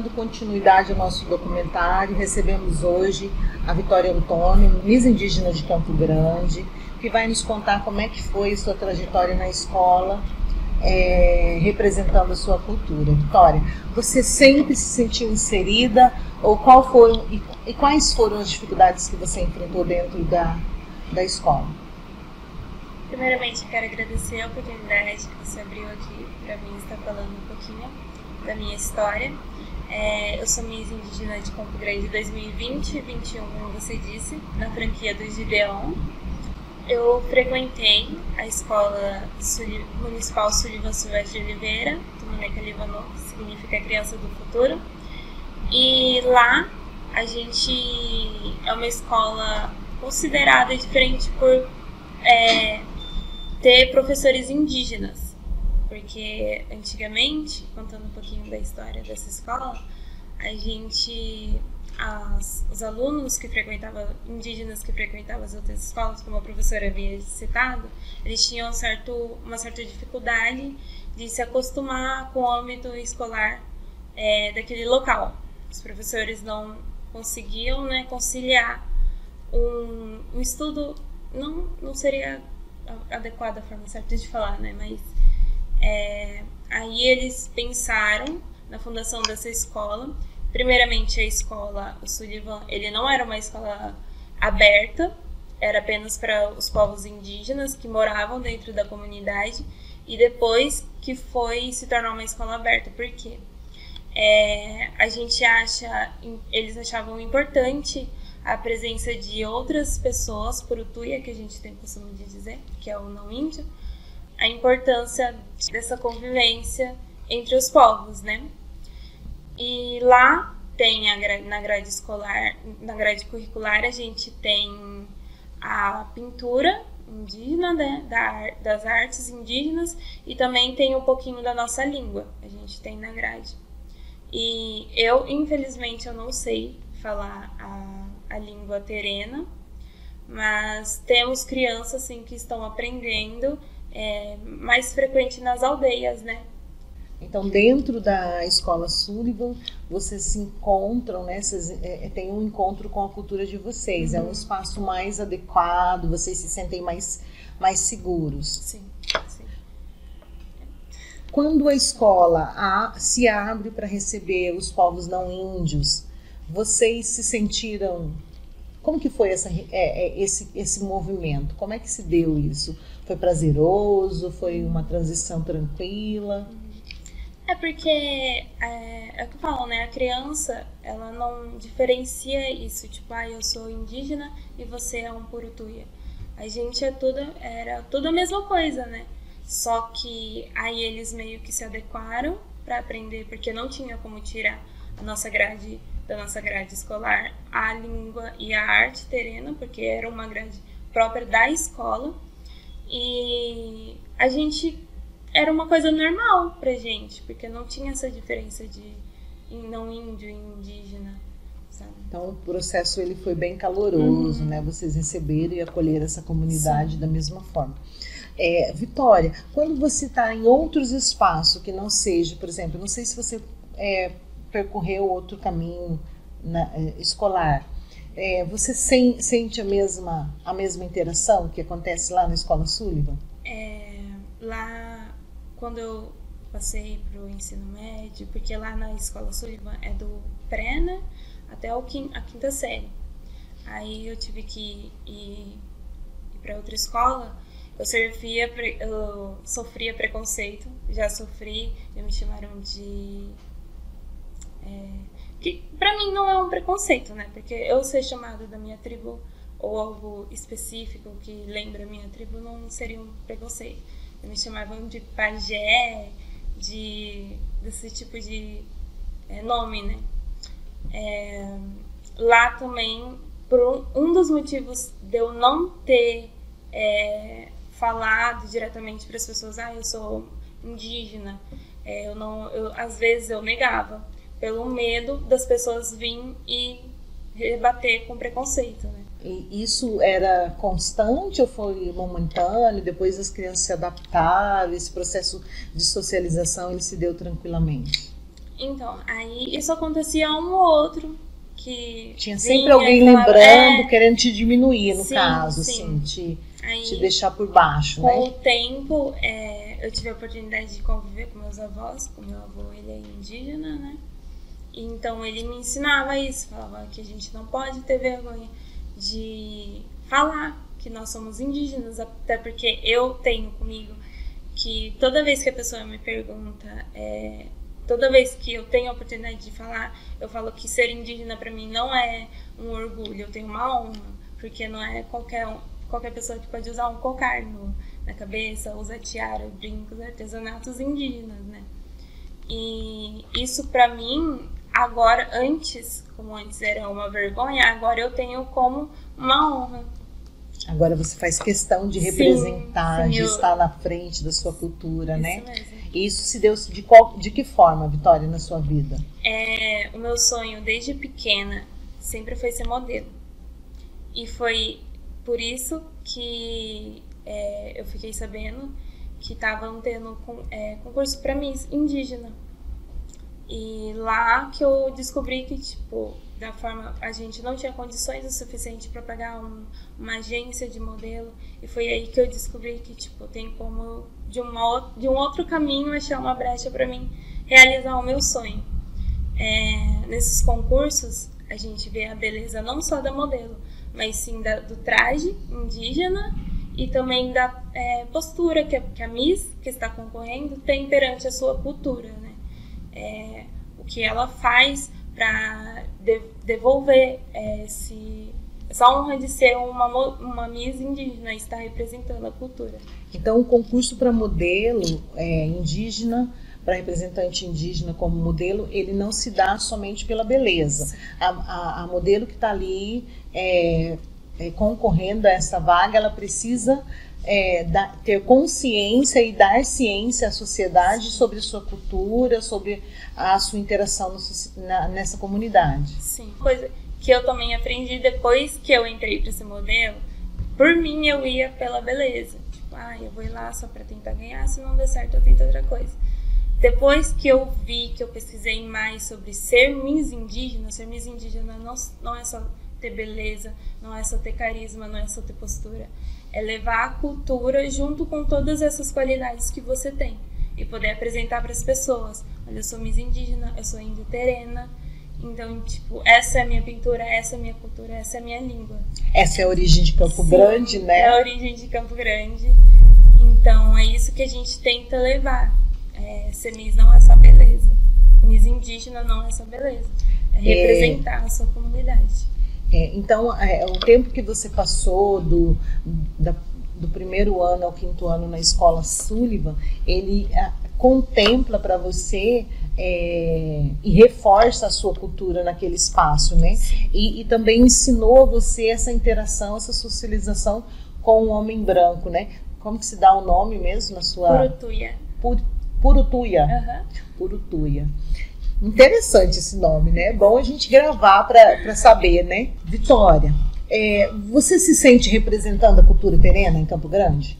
dando continuidade ao nosso documentário, recebemos hoje a Vitória Antônio, Miss Indígena de Campo Grande, que vai nos contar como é que foi sua trajetória na escola, representando a sua cultura. Vitória, você sempre se sentiu inserida ou quais foram as dificuldades que você enfrentou dentro da escola? Primeiramente, quero agradecer a oportunidade que você abriu aqui para mim estar falando um pouquinho da minha história. Eu sou Miss Indígena de Campo Grande 2020 e 2021, como você disse, na franquia do Gideon. Eu frequentei a Escola Municipal Sullivan Silvestre de Oliveira, Tumaneca Livanô, que significa Criança do Futuro. E lá a gente é uma escola considerada diferente por ter professores indígenas, porque antigamente, contando um pouquinho da história dessa escola, os alunos que frequentavam, indígenas que frequentavam as outras escolas, como a professora havia citado, eles tinham uma certa dificuldade de se acostumar com o âmbito escolar daquele local. Os professores não conseguiam, conciliar um estudo, não seria adequada a forma certa de falar, mas aí eles pensaram na fundação dessa escola. Primeiramente, a escola, o Sullivan, ele não era uma escola aberta, era apenas para os povos indígenas que moravam dentro da comunidade, e depois que foi se tornar uma escola aberta. Por quê? Eles achavam importante a presença de outras pessoas, Purutuia, que a gente tem costume de dizer, que é o não índio, a importância dessa convivência entre os povos, E lá tem na grade escolar, na grade curricular, a gente tem a pintura indígena, das artes indígenas, e também tem um pouquinho da nossa língua, a gente tem na grade. E infelizmente, eu não sei falar a língua terena, mas temos crianças assim, que estão aprendendo, mais frequente nas aldeias, Então, dentro da Escola Sullivan, vocês se encontram, tem um encontro com a cultura de vocês. É um espaço mais adequado, vocês se sentem mais seguros. Sim. Quando a escola se abre para receber os povos não índios, vocês se sentiram... Como que foi esse movimento? Como é que se deu isso? Foi prazeroso? Foi uma transição tranquila? Porque é o que eu falo, a criança, ela não diferencia isso, tipo, eu sou indígena e você é um Purutuia. A gente era tudo a mesma coisa, Só que aí eles meio que se adequaram para aprender, porque não tinha como tirar da nossa grade escolar a língua e a arte terena, porque era uma grade própria da escola. E a gente... era uma coisa normal pra gente, porque não tinha essa diferença de não índio e indígena, sabe? Então o processo ele foi bem caloroso, Vocês receberam e acolheram essa comunidade da mesma forma. Vitória, quando você está em outros espaços que não seja, por exemplo, não sei se você percorreu outro caminho escolar, você sente a mesma interação que acontece lá na Escola Sullivan? Lá, quando eu passei para o ensino médio, porque lá na Escola Sullivan é do pré, até a quinta série. Aí eu tive que ir para outra escola. Eu sofria preconceito, já me chamaram de... que para mim não é um preconceito, porque eu ser chamada da minha tribo ou algo específico que lembra a minha tribo não seria um preconceito. Me chamavam de pajé, desse tipo de nome, Lá também, por um dos motivos de eu não ter falado diretamente para as pessoas, eu sou indígena, às vezes eu negava, pelo medo das pessoas virem e rebater com preconceito, E isso era constante ou foi momentâneo? Depois as crianças se adaptaram, esse processo de socialização ele se deu tranquilamente? Então, aí isso acontecia um ou outro que tinha sempre alguém lembrando, querendo te diminuir, no caso, sim. Assim, te deixar por baixo, né? Com o tempo, eu tive a oportunidade de conviver com meus avós, com meu avô, ele é indígena, né? Então ele me ensinava isso, falava que a gente não pode ter vergonha de falar que nós somos indígenas, até porque eu tenho comigo que toda vez que a pessoa me pergunta, toda vez que eu tenho a oportunidade de falar, eu falo que ser indígena para mim não é um orgulho, eu tenho uma honra, porque não é qualquer pessoa que pode usar um cocar na cabeça, usa tiara, brincos, artesanatos indígenas, né? E isso para mim, agora, como antes era uma vergonha, agora eu tenho como uma honra. Agora você faz questão de representar, de estar na frente da sua cultura, né? Isso mesmo. E isso se deu de que forma, Vitória, na sua vida? O meu sonho, desde pequena, sempre foi ser modelo. E foi por isso que eu fiquei sabendo que estavam tendo concurso para Miss indígena. E lá que eu descobri que, tipo, da forma, a gente não tinha condições o suficiente para pagar uma agência de modelo. E foi aí que eu descobri que, tipo, tem como, de um outro caminho, achar uma brecha para mim realizar o meu sonho. Nesses concursos, a gente vê a beleza não só da modelo, mas sim do traje indígena e também da postura que a Miss, que está concorrendo, tem perante a sua cultura, né? O que ela faz para devolver essa honra de ser uma Miss indígena e estar representando a cultura. Então, o concurso para modelo indígena, para representante indígena como modelo, ele não se dá somente pela beleza. A modelo que está ali concorrendo a essa vaga, ela precisa ter consciência e dar ciência à sociedade sobre a sua cultura, sobre a sua interação nessa comunidade. Sim, coisa que eu também aprendi depois que eu entrei para esse modelo. Por mim, eu ia pela beleza. Tipo, eu vou ir lá só para tentar ganhar, se não der certo eu tento outra coisa. Depois que eu vi, que eu pesquisei mais sobre ser Miss indígena não é só ter beleza, não é só ter carisma, não é só ter postura. É levar a cultura junto com todas essas qualidades que você tem e poder apresentar para as pessoas. Olha, eu sou Miss indígena, eu sou índio terena, então, tipo, essa é a minha pintura, essa é a minha cultura, essa é a minha língua. Essa é a origem de Campo Grande, né? É a origem de Campo Grande. Então, é isso que a gente tenta levar. Ser Miss não é só beleza. Miss indígena não é só beleza. É representar a sua comunidade. Então, o tempo que você passou do primeiro ano ao 5º ano na escola Sullivan, ele contempla para você e reforça a sua cultura naquele espaço, né? E também ensinou a você essa interação, essa socialização com o homem branco, né? Como que se dá o nome mesmo na sua... Purutuia. Purutuia. Uhum. Purutuia. Interessante esse nome, né? É bom a gente gravar para saber, né? Vitória, você se sente representando a cultura terena em Campo Grande?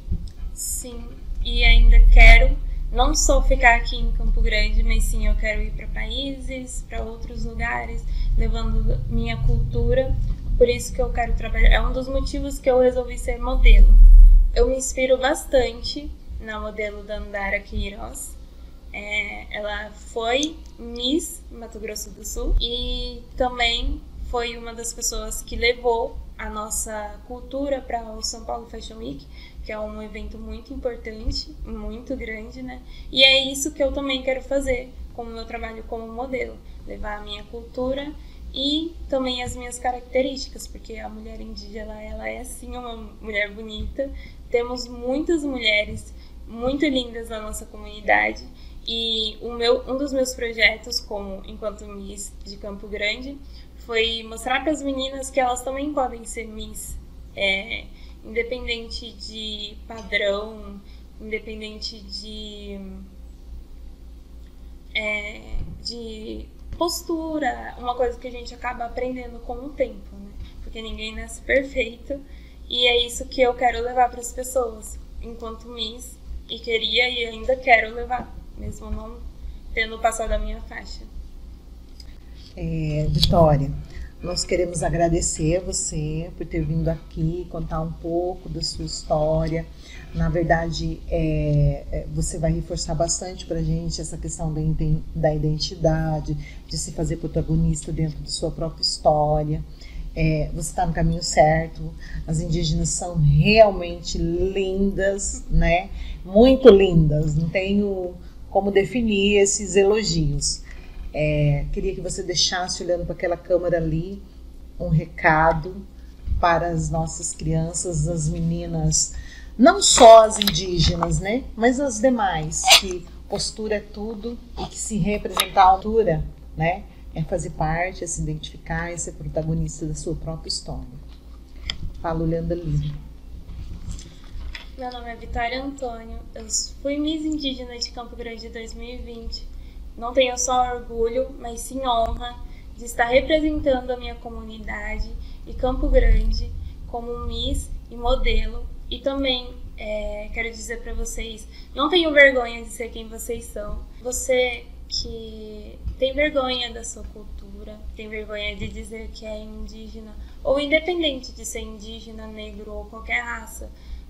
Sim, e ainda quero não só ficar aqui em Campo Grande, mas sim eu quero ir para países, para outros lugares, levando minha cultura. Por isso que eu quero trabalhar. É um dos motivos que eu resolvi ser modelo. Eu me inspiro bastante na modelo da Andara Queiroz. Ela foi Miss Mato Grosso do Sul e também foi uma das pessoas que levou a nossa cultura para o São Paulo Fashion Week, que é um evento muito importante, muito grande, né? E é isso que eu também quero fazer com o meu trabalho como modelo, levar a minha cultura e também as minhas características, porque a mulher indígena, ela é sim uma mulher bonita. Temos muitas mulheres muito lindas na nossa comunidade. E um dos meus projetos, enquanto Miss de Campo Grande, foi mostrar para as meninas que elas também podem ser Miss, independente de padrão, independente de postura, uma coisa que a gente acaba aprendendo com o tempo, né? Porque ninguém nasce perfeito, e é isso que eu quero levar para as pessoas, enquanto Miss, e queria e ainda quero levar. Mesmo não tendo passado a minha faixa. Vitória, nós queremos agradecer a você por ter vindo aqui contar um pouco da sua história. Na verdade, você vai reforçar bastante para a gente essa questão da identidade, de se fazer protagonista dentro de sua própria história. Você está no caminho certo. As indígenas são realmente lindas, né? Muito lindas. Não tenho como definir esses elogios. Queria que você deixasse, olhando para aquela câmera ali, um recado para as nossas crianças, as meninas, não só as indígenas, né? Mas as demais, que postura é tudo e que se representar a altura, né? É fazer parte, é se identificar, é ser protagonista da sua própria história. Fala olhando ali. Meu nome é Vitória Antônio, eu fui Miss Indígena de Campo Grande 2020. Não tenho só orgulho, mas sim honra de estar representando a minha comunidade e Campo Grande como Miss e modelo. E também quero dizer para vocês, não tenham vergonha de ser quem vocês são. Você que tem vergonha da sua cultura, tem vergonha de dizer que é indígena, ou independente de ser indígena, negro ou qualquer raça,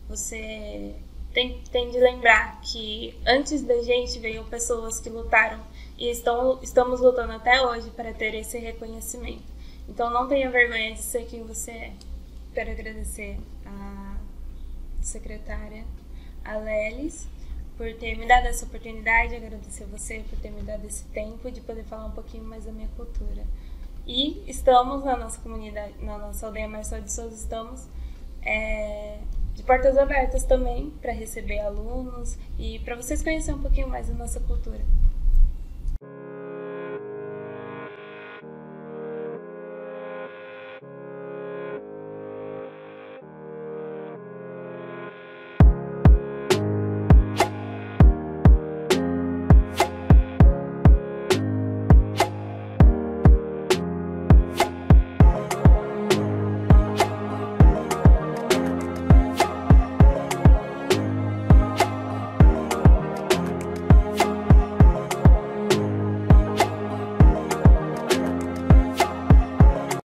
você tem de lembrar que antes da gente veio pessoas que lutaram e estamos lutando até hoje para ter esse reconhecimento. Então não tenha vergonha de ser quem você é. Quero agradecer a secretária, a Lelis, por ter me dado essa oportunidade, agradecer você por ter me dado esse tempo de poder falar um pouquinho mais da minha cultura. E estamos na nossa comunidade, na nossa aldeia Marçal de Souza, estamos de portas abertas também para receber alunos e para vocês conhecerem um pouquinho mais da nossa cultura.